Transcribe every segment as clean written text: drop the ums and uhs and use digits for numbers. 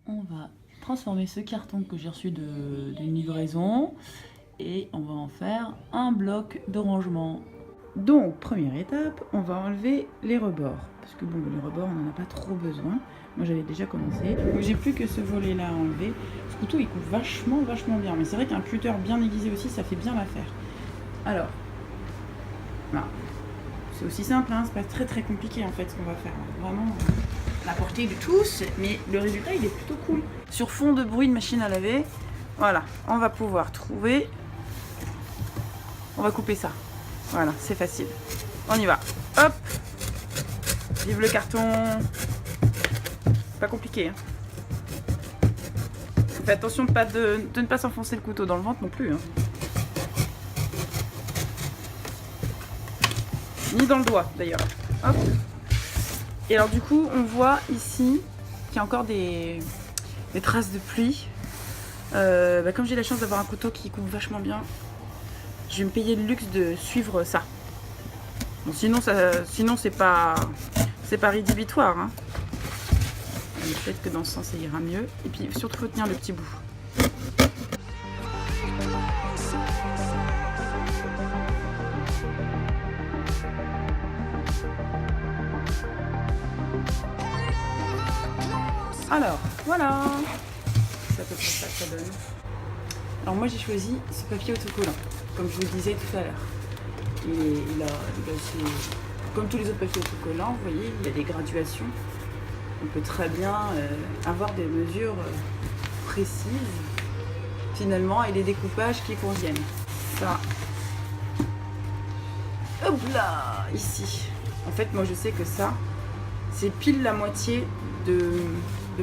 on va transformer ce carton que j'ai reçu d'une livraison et on va en faire un bloc de rangement. Donc, première étape, on va enlever les rebords. Parce que bon, les rebords, on n'en a pas trop besoin. Moi, j'avais déjà commencé. J'ai plus que ce volet-là à enlever. Ce couteau, il coupe vachement bien. Mais c'est vrai qu'un cutter bien aiguisé aussi, ça fait bien l'affaire. Alors, voilà. C'est aussi simple, hein, c'est pas très compliqué en fait ce qu'on va faire. Vraiment la portée de tous, mais le résultat il est plutôt cool. Sur fond de bruit de machine à laver, voilà, on va pouvoir trouver. On va couper ça. Voilà, c'est facile. On y va. Hop. Vive le carton. Pas compliqué. Hein. Faites attention de ne pas s'enfoncer le couteau dans le ventre non plus. Hein. Ni dans le doigt d'ailleurs. Hop. Et alors du coup on voit ici qu'il y a encore des traces de pluie. Comme j'ai la chance d'avoir un couteau qui coupe vachement bien, je vais me payer le luxe de suivre ça. Bon, sinon c'est pas rédhibitoire. Hein. Peut-être que dans ce sens ça ira mieux. Et puis surtout faut tenir le petit bout. Alors, voilà. C'est à peu près ça que ça donne. Alors moi j'ai choisi ce papier autocollant, comme je vous le disais tout à l'heure. Comme tous les autres papiers autocollants, vous voyez, il y a des graduations. On peut très bien avoir des mesures précises, finalement, et des découpages qui conviennent. Ça. Hop là, ici. En fait, moi je sais que ça, c'est pile la moitié de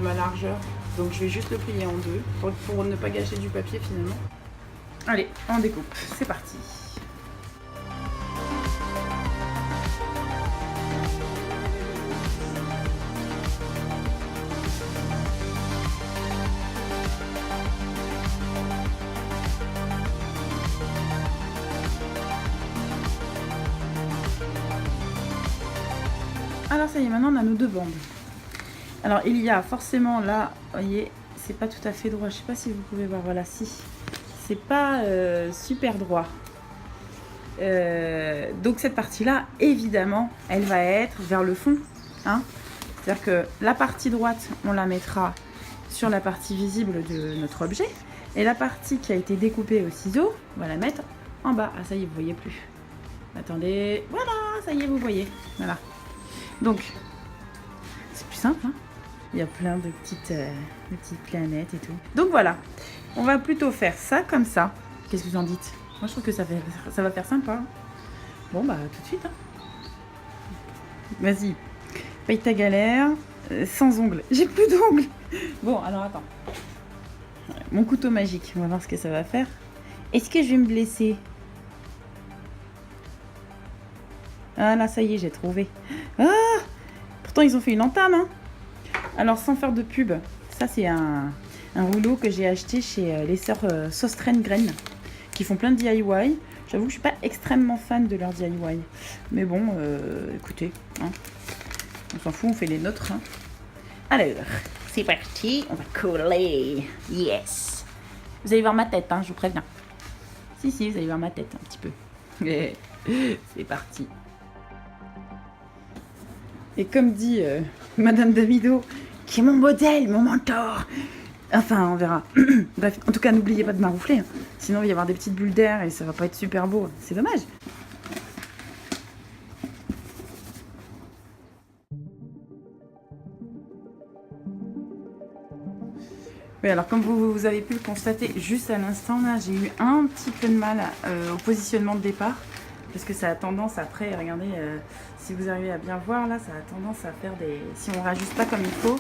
ma largeur, donc je vais juste le plier en deux pour ne pas gâcher du papier finalement. Allez, on découpe, c'est parti. Alors ça y est, maintenant on a nos deux bandes. Alors il y a forcément là, vous voyez, c'est pas tout à fait droit. Je sais pas si vous pouvez voir, voilà, si. C'est pas super droit. Donc cette partie-là, évidemment, elle va être vers le fond. Hein. C'est-à-dire que la partie droite, on la mettra sur la partie visible de notre objet. Et la partie qui a été découpée au ciseau, on va la mettre en bas. Ah ça y est, vous voyez plus. Attendez, voilà, ça y est, vous voyez. Voilà. Donc, c'est plus simple, hein. Il y a plein de petites planètes et tout. Donc voilà, on va plutôt faire ça comme ça. Qu'est-ce que vous en dites? Moi je trouve que ça va faire sympa. Bon bah tout de suite. Hein. Vas-y, paye ta galère. Sans ongles. J'ai plus d'ongles. Bon alors attends. Mon couteau magique, on va voir ce que ça va faire. Est-ce que je vais me blesser? Ah là ça y est, j'ai trouvé. Ah, pourtant ils ont fait une entame, hein. Alors sans faire de pub, ça c'est un rouleau que j'ai acheté chez les sœurs Sostren Grain, qui font plein de DIY. J'avoue que je suis pas extrêmement fan de leur DIY. Mais bon, écoutez, hein, on s'en fout, on fait les nôtres. Hein. Alors, c'est parti, on va coller. Yes. Vous allez voir ma tête, hein, je vous préviens. Si, vous allez voir ma tête un petit peu. C'est parti. Et comme dit Madame Damido, qui est mon modèle, mon mentor. Enfin, on verra. Bref, en tout cas, n'oubliez pas de maroufler. Hein. Sinon, il va y avoir des petites bulles d'air et ça va pas être super beau. C'est dommage. Oui, alors comme vous avez pu le constater juste à l'instant, là, j'ai eu un petit peu de mal au positionnement de départ. Parce que ça a tendance après, regardez, si vous arrivez à bien voir, là, ça a tendance à faire des... Si on ne rajuste pas comme il faut,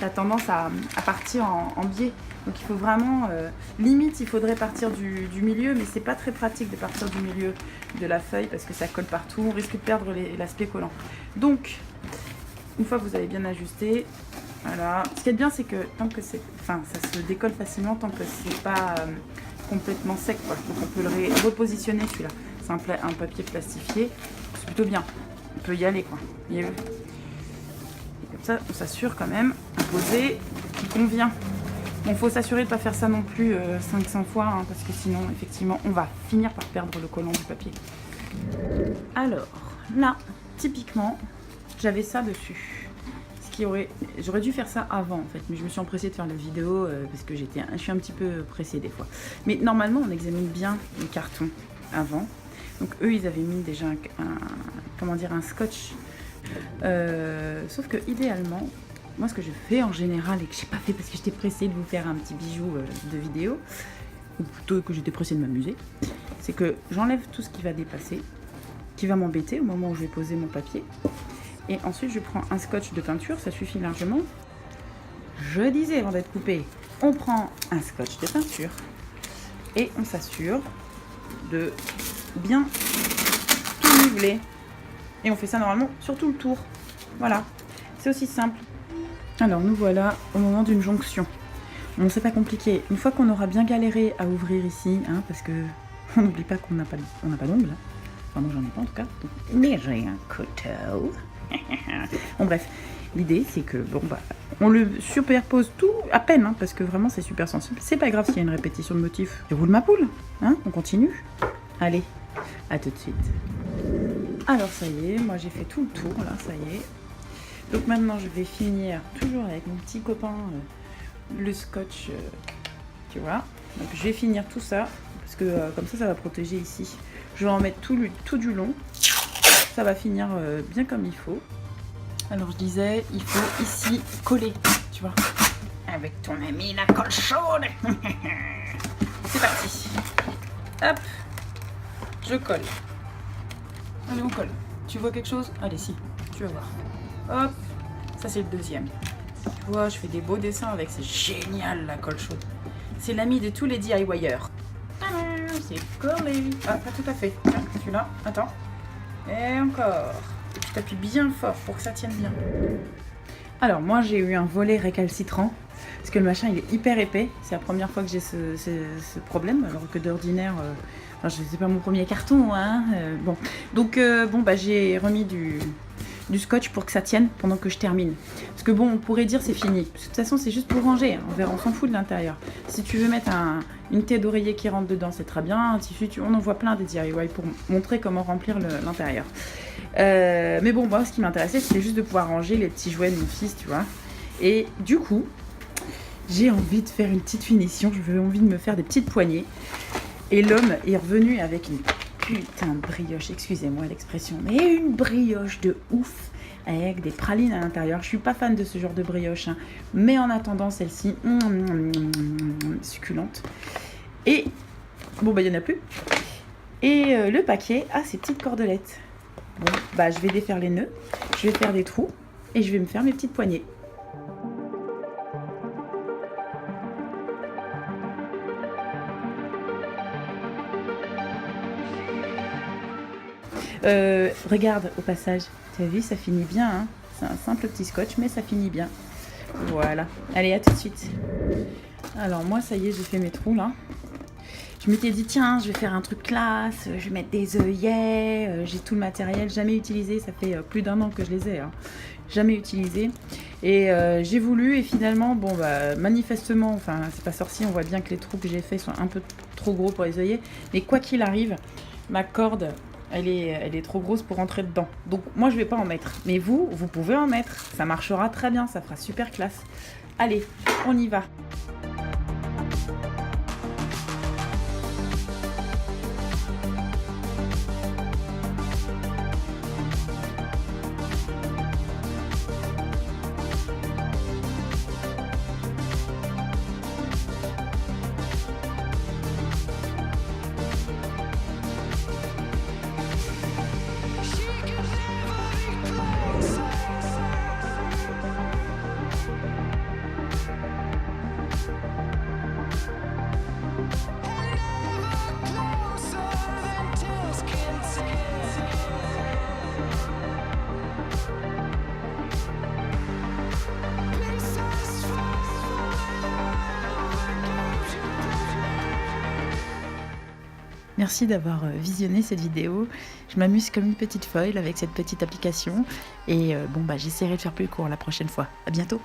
ça a tendance à partir en biais. Donc il faut vraiment... limite, il faudrait partir du milieu, mais c'est pas très pratique de partir du milieu de la feuille parce que ça colle partout. On risque de perdre l'aspect collant. Donc, une fois que vous avez bien ajusté, voilà. Ce qui est bien, c'est que tant que c'est... Enfin, ça se décolle facilement tant que c'est pas complètement sec, quoi. Donc on peut le repositionner, celui-là. C'est un papier plastifié, c'est plutôt bien. On peut y aller, quoi. Et Comme ça, on s'assure quand même de poser qui convient. Bon, faut s'assurer de ne pas faire ça non plus 500 fois, hein, parce que sinon, effectivement, on va finir par perdre le collant du papier. Alors, là, typiquement, j'avais ça dessus. J'aurais dû faire ça avant en fait, mais je me suis empressée de faire la vidéo parce que je suis un petit peu pressée des fois. Mais normalement, on examine bien les cartons avant. Donc eux, ils avaient mis déjà un scotch. Sauf que idéalement, moi ce que je fais en général et que j'ai pas fait parce que j'étais pressée de vous faire un petit bijou de vidéo, ou plutôt que j'étais pressée de m'amuser, c'est que j'enlève tout ce qui va dépasser, qui va m'embêter au moment où je vais poser mon papier. Et ensuite, je prends un scotch de peinture, ça suffit largement. Je disais avant d'être coupé, on prend un scotch de peinture et on s'assure de bien tout niveler. Et on fait ça normalement sur tout le tour. Voilà, c'est aussi simple. Alors nous voilà au moment d'une jonction. Bon, c'est pas compliqué. Une fois qu'on aura bien galéré à ouvrir ici, hein, parce que on n'oublie pas qu'on n'a pas d'ongles. Enfin, moi j'en ai pas en tout cas. Donc, mais j'ai un couteau. Bon bref, l'idée c'est que on le superpose tout à peine, hein, parce que vraiment c'est super sensible. C'est pas grave s'il y a une répétition de motifs. Je roule ma poule, hein, on continue. Allez, à tout de suite. Alors ça y est, moi j'ai fait tout le tour là, ça y est. Donc maintenant je vais finir toujours avec mon petit copain, le scotch, tu vois. Donc je vais finir tout ça, parce que comme ça va protéger ici. Je vais en mettre tout du long. Ça va finir bien comme il faut. Alors je disais, il faut ici coller, tu vois. Avec ton ami la colle chaude. C'est parti. Hop, je colle. Allez, on colle. Tu vois quelque chose? Allez, si, tu vas voir. Hop, ça c'est le deuxième. Tu vois, je fais des beaux dessins avec, c'est génial la colle chaude. C'est l'ami de tous les DIYers. C'est collé. Ah, pas tout à fait. Tiens, celui-là, attends. Et encore. Et tu t'appuies bien fort pour que ça tienne bien. Alors moi j'ai eu un volet récalcitrant parce que le machin il est hyper épais. C'est la première fois que j'ai ce problème, alors que d'ordinaire, c'est pas mon premier carton, hein. Bon, donc j'ai remis du scotch pour que ça tienne pendant que je termine. Parce que bon, on pourrait dire c'est fini. Parce que de toute façon c'est juste pour ranger, hein. On s'en fout de l'intérieur. Si tu veux mettre une tête d'oreiller qui rentre dedans, c'est très bien. On en voit plein des DIY pour montrer comment remplir l'intérieur. Mais bon, moi ce qui m'intéressait c'était juste de pouvoir ranger les petits jouets de mon fils, tu vois. Et du coup, j'ai envie de faire une petite finition. J'ai envie de me faire des petites poignées. Et l'homme est revenu avec une putain de brioche, excusez-moi l'expression, mais une brioche de ouf avec des pralines à l'intérieur. Je suis pas fan de ce genre de brioche, hein, mais en attendant celle-ci, succulente. Et bon il y en a plus. Et le paquet a ses petites cordelettes. Bon, je vais défaire les nœuds, je vais faire des trous et je vais me faire mes petites poignées. Regarde au passage, tu as vu, ça finit bien, hein. C'est un simple petit scotch, mais ça finit bien. Voilà, allez, à tout de suite. Alors moi, ça y est, j'ai fait mes trous là. Je m'étais dit, tiens, je vais faire un truc classe, je vais mettre des œillets, j'ai tout le matériel, jamais utilisé, ça fait plus d'1 an que je les ai, hein. Jamais utilisé. Et j'ai voulu, et finalement, manifestement, enfin, c'est pas sorcier, on voit bien que les trous que j'ai fait sont un peu trop gros pour les œillets, mais quoi qu'il arrive, ma corde, elle est trop grosse pour rentrer dedans. Donc moi je vais pas en mettre. Mais vous pouvez en mettre. Ça marchera très bien, ça fera super classe. Allez, on y va. Merci d'avoir visionné cette vidéo. Je m'amuse comme une petite folle avec cette petite application. Et j'essaierai de faire plus court la prochaine fois. À bientôt.